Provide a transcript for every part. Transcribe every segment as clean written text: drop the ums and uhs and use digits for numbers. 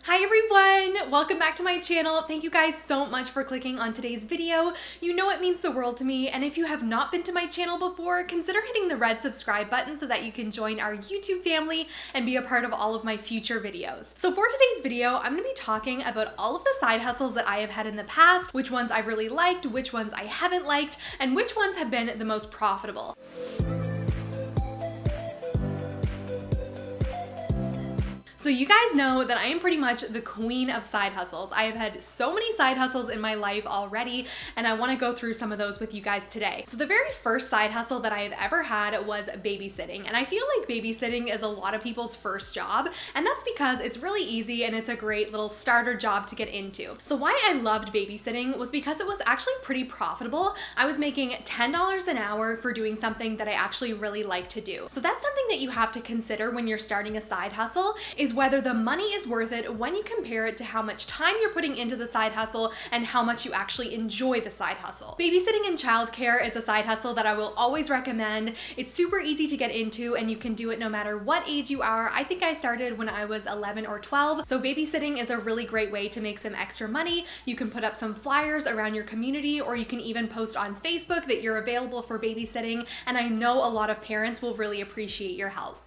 Hi everyone! Welcome back to my channel. Thank you guys so much for clicking on today's video. You know it means the world to me, and if you have not been to my channel before, consider hitting the red subscribe button so that you can join our YouTube family and be a part of all of my future videos. So for today's video, I'm going to be talking about all of the side hustles that I have had in the past, which ones I really liked, which ones I haven't liked, and which ones have been the most profitable. So you guys know that I am pretty much the queen of side hustles. I have had so many side hustles in my life already, and I want to go through some of those with you guys today. So the very first side hustle that I have ever had was babysitting, and I feel like babysitting is a lot of people's first job, and that's because it's really easy and it's a great little starter job to get into. So why I loved babysitting was because it was actually pretty profitable. I was making $10 an hour for doing something that I actually really like to do. So that's something that you have to consider when you're starting a side hustle, is whether the money is worth it when you compare it to how much time you're putting into the side hustle and how much you actually enjoy the side hustle. Babysitting and childcare is a side hustle that I will always recommend. It's super easy to get into and you can do it no matter what age you are. I think I started when I was 11 or 12, so babysitting is a really great way to make some extra money. You can put up some flyers around your community, or you can even post on Facebook that you're available for babysitting, and I know a lot of parents will really appreciate your help.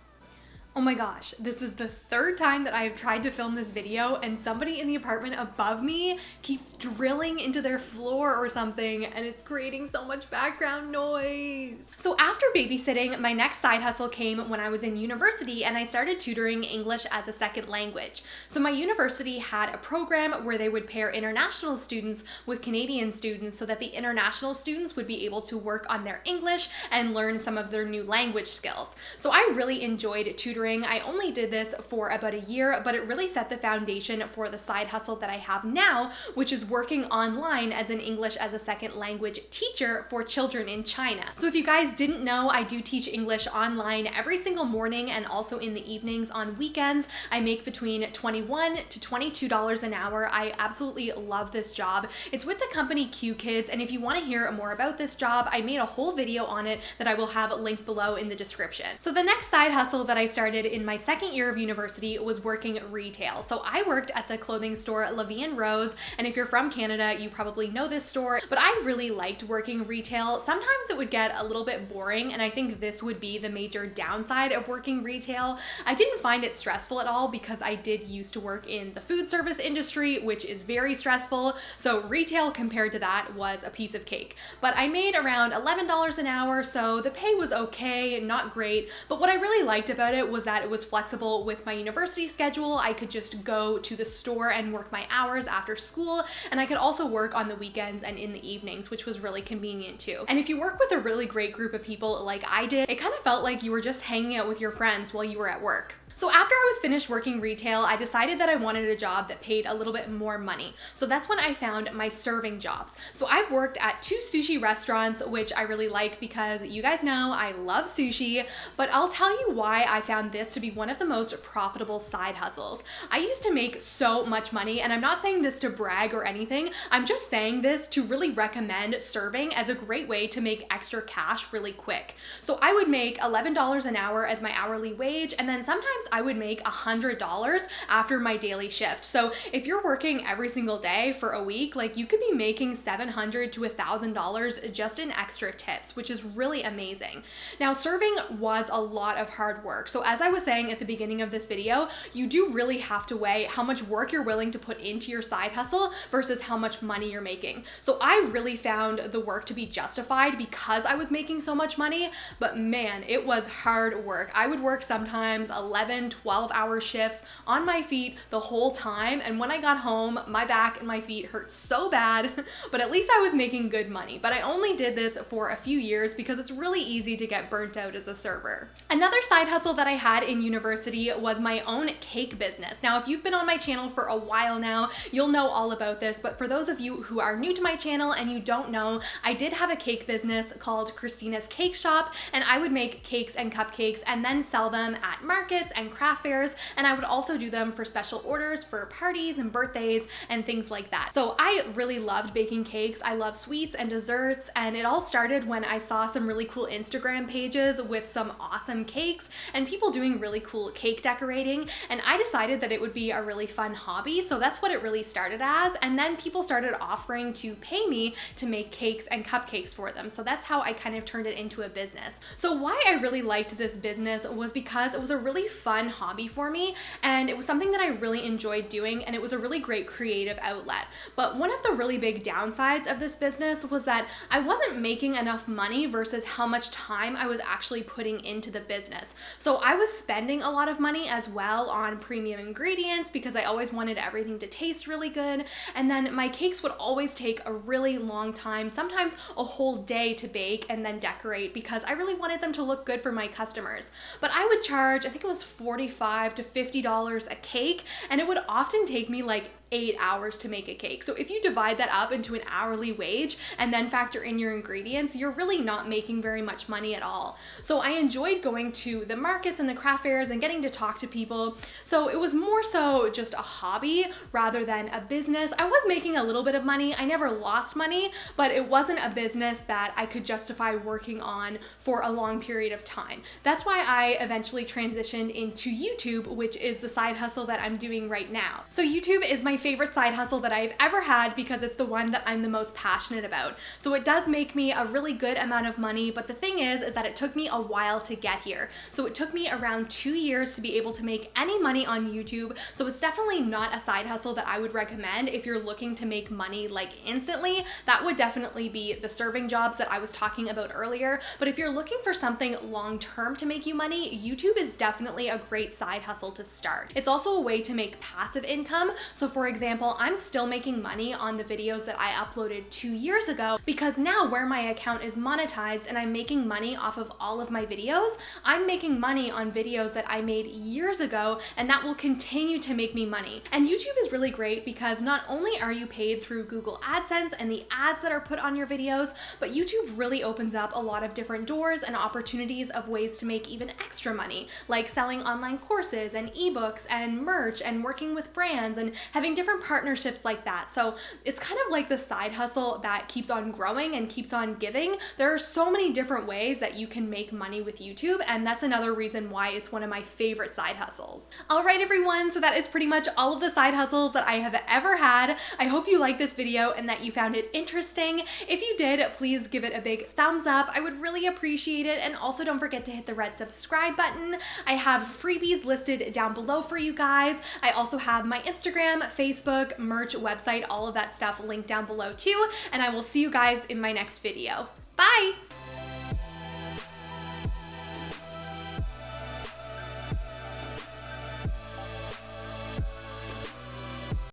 Oh my gosh, this is the third time that I've tried to film this video and somebody in the apartment above me keeps drilling into their floor or something, and it's creating so much background noise. So after babysitting, my next side hustle came when I was in university and I started tutoring English as a second language. So my university had a program where they would pair international students with Canadian students so that the international students would be able to work on their English and learn some of their new language skills. So I really enjoyed tutoring. I only did this for about a year, but it really set the foundation for the side hustle that I have now, which is working online as an English as a second language teacher for children in China. So if you guys didn't know, I do teach English online every single morning and also in the evenings on weekends. I make between $21 to $22 an hour. I absolutely love this job. It's with the company Q Kids, and if you want to hear more about this job, I made a whole video on it that I will have linked below in the description. So the next side hustle that I started in my second year of university was working retail. So I worked at the clothing store La Vie en Rose, and if you're from Canada, you probably know this store, but I really liked working retail. Sometimes it would get a little bit boring, and I think this would be the major downside of working retail. I didn't find it stressful at all because I did used to work in the food service industry, which is very stressful. So retail compared to that was a piece of cake. But I made around $11 an hour, so the pay was okay, not great, but what I really liked about it was that it was flexible with my university schedule. I could just go to the store and work my hours after school, and I could also work on the weekends and in the evenings, which was really convenient too. And if you work with a really great group of people like I did, it kind of felt like you were just hanging out with your friends while you were at work. So after I was finished working retail, I decided that I wanted a job that paid a little bit more money. So that's when I found my serving jobs. So I've worked at 2 sushi restaurants, which I really like because you guys know I love sushi, but I'll tell you why I found this to be one of the most profitable side hustles. I used to make so much money, and I'm not saying this to brag or anything, I'm just saying this to really recommend serving as a great way to make extra cash really quick. So I would make $11 an hour as my hourly wage, and then sometimes I would make $100 after my daily shift. So if you're working every single day for a week, like you could be making $700 to $1,000 just in extra tips, which is really amazing. Now, serving was a lot of hard work. So as I was saying at the beginning of this video, you do really have to weigh how much work you're willing to put into your side hustle versus how much money you're making. So I really found the work to be justified because I was making so much money, but man, it was hard work. I would work sometimes 11, 12-hour shifts on my feet the whole time, and when I got home, my back and my feet hurt so bad, but at least I was making good money. But I only did this for a few years because it's really easy to get burnt out as a server. Another side hustle that I had in university was my own cake business. Now, if you've been on my channel for a while now, you'll know all about this, but for those of you who are new to my channel and you don't know, I did have a cake business called Christina's Cake Shop, and I would make cakes and cupcakes and then sell them at markets and and craft fairs, and I would also do them for special orders for parties and birthdays and things like that. So I really loved baking cakes. I love sweets and desserts, and it all started when I saw some really cool Instagram pages with some awesome cakes and people doing really cool cake decorating, and I decided that it would be a really fun hobby. So that's what it really started as, and then people started offering to pay me to make cakes and cupcakes for them. So that's how I kind of turned it into a business. So why I really liked this business was because it was a really fun hobby for me, and it was something that I really enjoyed doing, and it was a really great creative outlet. But one of the really big downsides of this business was that I wasn't making enough money versus how much time I was actually putting into the business. So I was spending a lot of money as well on premium ingredients because I always wanted everything to taste really good, and then my cakes would always take a really long time, sometimes a whole day to bake and then decorate, because I really wanted them to look good for my customers. But I would charge, I think it was $45 to $50 a cake, and it would often take me like 8 hours to make a cake. So if you divide that up into an hourly wage and then factor in your ingredients, you're really not making very much money at all. So I enjoyed going to the markets and the craft fairs and getting to talk to people. So it was more so just a hobby rather than a business. I was making a little bit of money. I never lost money, but it wasn't a business that I could justify working on for a long period of time. That's why I eventually transitioned into YouTube, which is the side hustle that I'm doing right now. So YouTube is my favorite side hustle that I've ever had because it's the one that I'm the most passionate about. So it does make me a really good amount of money, but the thing is that it took me a while to get here. So it took me around 2 years to be able to make any money on YouTube. So it's definitely not a side hustle that I would recommend if you're looking to make money like instantly. That would definitely be the serving jobs that I was talking about earlier. But if you're looking for something long-term to make you money, YouTube is definitely a great side hustle to start. It's also a way to make passive income. So for example, I'm still making money on the videos that I uploaded 2 years ago, because now where my account is monetized and I'm making money off of all of my videos, I'm making money on videos that I made years ago, and that will continue to make me money. And YouTube is really great because not only are you paid through Google AdSense and the ads that are put on your videos, but YouTube really opens up a lot of different doors and opportunities of ways to make even extra money, like selling online courses and ebooks and merch and working with brands and having different partnerships like that. So it's kind of like the side hustle that keeps on growing and keeps on giving. There are so many different ways that you can make money with YouTube, and that's another reason why it's one of my favorite side hustles. All right, everyone, so that is pretty much all of the side hustles that I have ever had. I hope you liked this video and that you found it interesting. If you did, please give it a big thumbs up. I would really appreciate it, and also don't forget to hit the red subscribe button. I have freebies listed down below for you guys. I also have my Instagram, Facebook, merch, website, all of that stuff linked down below too, and I will see you guys in my next video. Bye!